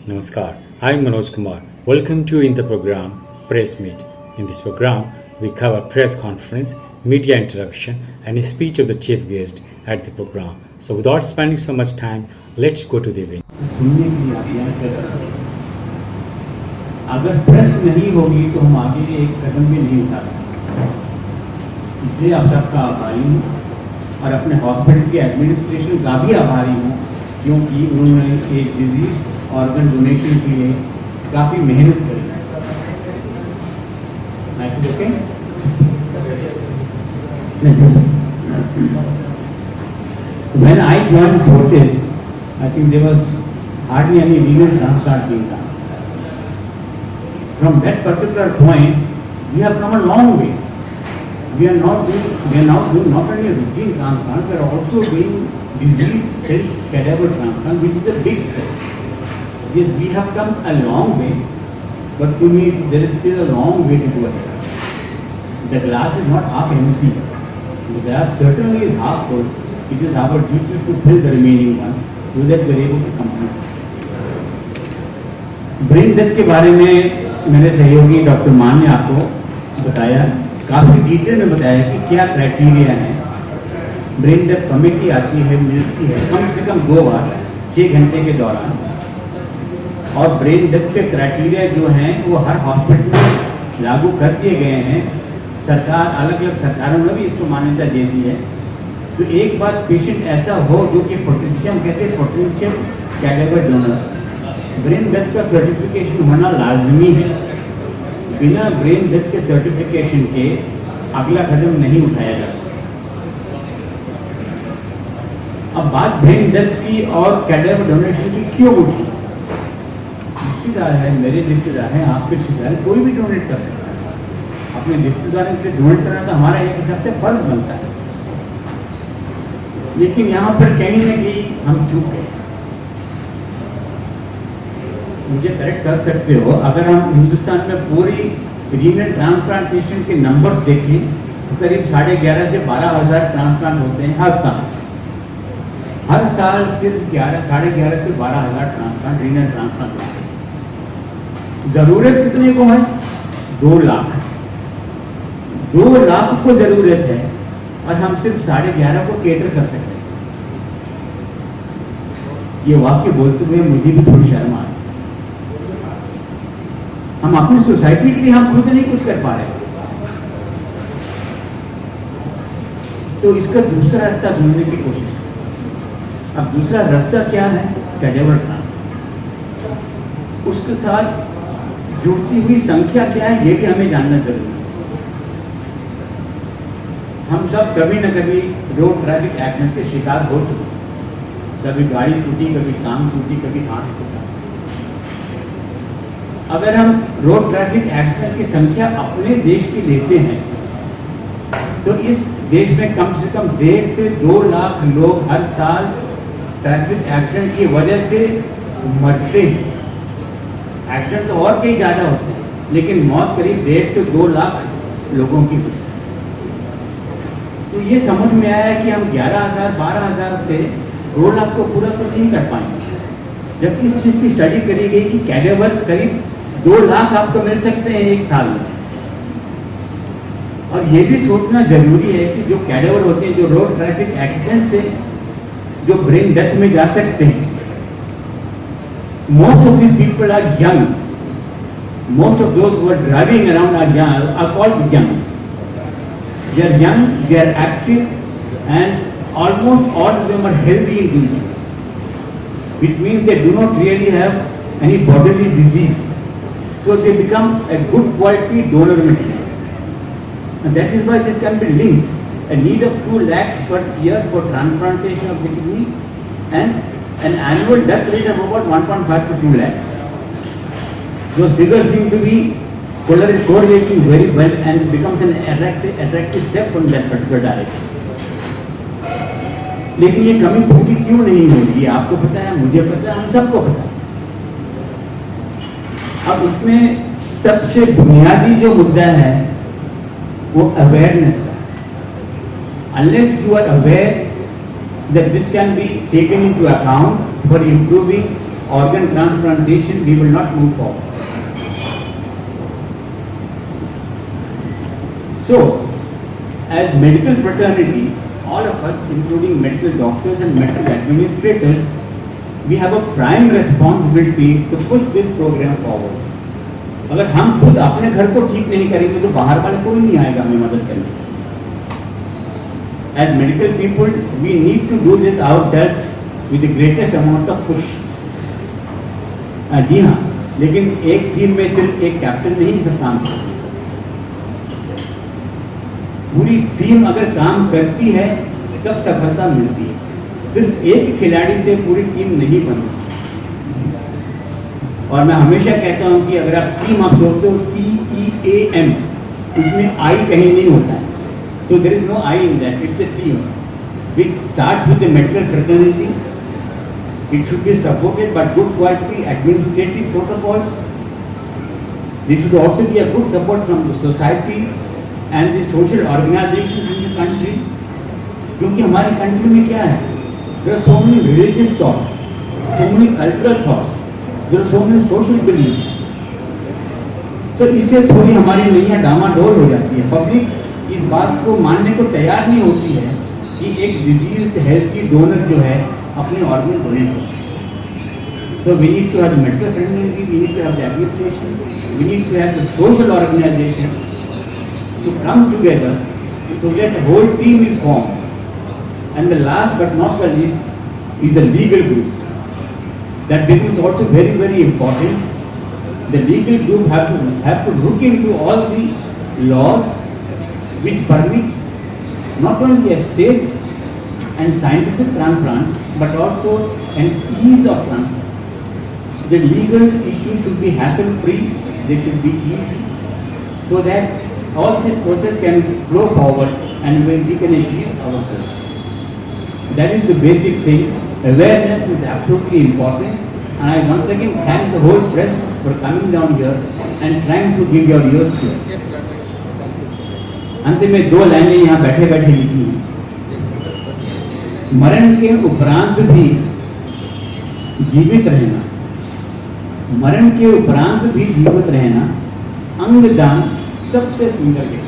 Namaskar, I am Manoj Kumar. Welcome to in the program Press Meet. In this program, we cover press conference, media interaction, and a speech of the chief guest at the program. So, without spending so much time, let's go to the event. सुनने के लिए आप यहाँ कर रहे हैं। अगर press नहीं होगी तो हम आगे एक कदम भी नहीं उठा सकते। इसलिए आप सबका आभारी हूँ और अपने हॉस्पिटल के एडमिनिस्ट्रेशन का भी आभारी हूँ, क्योंकि उन्होंने एक डिजीज ऑर्गन डोनेशन के लिए काफ़ी मेहनत करी है। When I joined Fortis, I think there was hardly any renal transplant being done. From that particular point, we have come a long way. We are now doing not only routine transplant, we are also doing diseased cell cadaver transplant, which is a big step. Yes, we have come a long way, but to me there is still a long way to go ahead. The glass is not half empty. The glass certainly is half full. It is our duty to fill the remaining one so that we are able to complete. Brain death के बारे में मेरे सहयोगी doctor मान ने आपको बताया, काफ़ी डिटेल में बताया कि क्या क्राइटेरिया है। ब्रेन डेथ कमेटी आती है, मिलती है कम से कम 2 बार 6 घंटे के दौरान, और ब्रेन डेथ के क्राइटेरिया जो हैं वो हर हॉस्पिटल में लागू कर दिए गए हैं। सरकार, अलग अलग सरकारों ने भी इसको मान्यता दे दी है। तो एक बार पेशेंट ऐसा हो जो कि पोटेंशियल कहते हैं, potential cadaver donor, brain death का सर्टिफिकेशन होना लाजमी है। बिना ब्रेन डेथ के सर्टिफिकेशन के अगला कदम नहीं उठाया जा सकता। अब बात ब्रेन डेथ की और कैडेवर डोनेशन की क्यों उठी? रिश्तेदार है, मेरे रिश्तेदार हैं, आपके रिश्तेदार हैं, कोई भी डोनेट कर सकता है। अपने रिश्तेदारों से डोनेट करना तो हमारा एक हिसाब से फर्ज बनता है, लेकिन यहाँ पर कहीं ना कहीं हम चूक गए। मुझे करेक्ट कर सकते हो, अगर हम हिंदुस्तान में पूरी रीनल ट्रांसप्लांटेशन के नंबर्स देखें तो करीब 11.5 से 12,000 ट्रांसप्लांट होते हैं हर साल। हर साल सिर्फ 11.5 से 12,000 ट्रांसप्लांट, रीनल ट्रांसप्लांट होते हैं। ज़रूरत कितने को है? 2 लाख। 2 लाख को ज़रूरत है और हम सिर्फ 11.5 को केटर कर सकते हैं। ये वाक्य बोलते हुए मुझे भी थोड़ी शर्म आ रही। हम अपनी सोसाइटी के लिए हम खुद नहीं कुछ कर पा रहे, तो इसका दूसरा रास्ता ढूंढने की कोशिश करें। अब दूसरा रास्ता क्या है? Cadaver transplant. उसके साथ जुड़ती हुई संख्या क्या है, ये भी हमें जानना जरूरी है। हम सब कभी न कभी रोड ट्रैफिक एक्सीडेंट के शिकार हो चुके हैं। कभी गाड़ी टूटी, कभी टांग टूटी, कभी हाथ टूटा। अगर हम रोड ट्रैफिक एक्सीडेंट की संख्या अपने देश की लेते हैं तो इस देश में कम से कम 1.5 से 2 लाख लोग हर साल ट्रैफिक एक्सीडेंट की वजह से मरते हैं। एक्सीडेंट तो और कहीं ज़्यादा होते हैं, लेकिन मौत करीब 1.5 से 2 लाख लोगों की हुई। तो ये समझ में आया कि हम 11,000 12,000 से 2 लाख को पूरा तो नहीं कर पाएंगे। जब इस चीज़ की स्टडी करी गई कि कैडेवर करीब 2 लाख आपको मिल सकते हैं एक साल में, और ये भी सोचना जरूरी है कि जो कैडेवर होते हैं, जो रोड ट्रैफिक एक्सीडेंट से जो ब्रेन डेथ में जा सकते हैं, most of this people are young. Most of those who are driving around are called young. They are young, they are active, and almost all of them are healthy individuals, which means they do not really have any bodily disease. So they become a good quality donor material. And that is why this can be linked. A need of 2 lakhs per year for transplantation of the kidney and an annual death rate of about 1.5 to 2 lakhs. Those figures seem to be correlating very well and it becomes an attractive step from that particular direction. लेकिन ये कमी पूरी क्यों नहीं हो रही है? आपको पता है, मुझे पता है, हम सबको पता है। अब उसमें सबसे बुनियादी जो मुद्दा है वो अवेयरनेस का। Unless you are aware that this can be taken into account for improving organ transplantation, we will not move forward. So, as medical fraternity, all of us, including medical doctors and medical administrators, we have a prime responsibility to push this program forward. अगर हम खुद अपने घर को ठीक नहीं करेंगे तो बाहर वाले कोई नहीं आएगा हमें मदद करने। As medical people, we need to do this ourselves with the greatest amount of push. जी हाँ, लेकिन एक टीम में सिर्फ एक कैप्टन नहीं सब काम करती। पूरी टीम अगर काम करती है तब सफलता मिलती है। सिर्फ एक खिलाड़ी से पूरी टीम नहीं बनती। और मैं हमेशा कहता हूं कि अगर आप टीम आप सोचते हो TEAM, उसमें आई कहीं नहीं होता है। So there is no I in that. It's a team. It starts with the medical fraternity. It should be supported by good quality administrative protocols. There should also be a good support from the society and the social organizations in the country. क्योंकि हमारी country में क्या है? There are so many religious thoughts, so many cultural thoughts, there are so many social beliefs. तो इससे थोड़ी हमारी नैया डामाडोल हो जाती है। पब्लिक इस बात को मानने को तैयार नहीं होती है कि एक डिजीज हेल्थी डोनर जो है अपने ऑर्गन डोनेट कर सकते। So we need to have the medical fraternity, we need to have the administration, we need to have the social organization to come together so that the whole team is formed. And the last but not the least is the legal group. That becomes also very, very important. The legal group have to look into all the laws which permit not only a safe and scientific transplant but also an ease of transplant. The legal issues should be hassle-free, they should be easy, so that all this process can flow forward and we can achieve our goal. That is the basic thing. Awareness is absolutely important, and I once again thank the whole press for coming down here and trying to give your ears to us. अंत में दो लाइनें यहाँ बैठे बैठे लिखी हैं। मरण के उपरांत भी जीवित रहना, मरण के उपरांत भी जीवित रहना, अंगदान सबसे सुंदर है।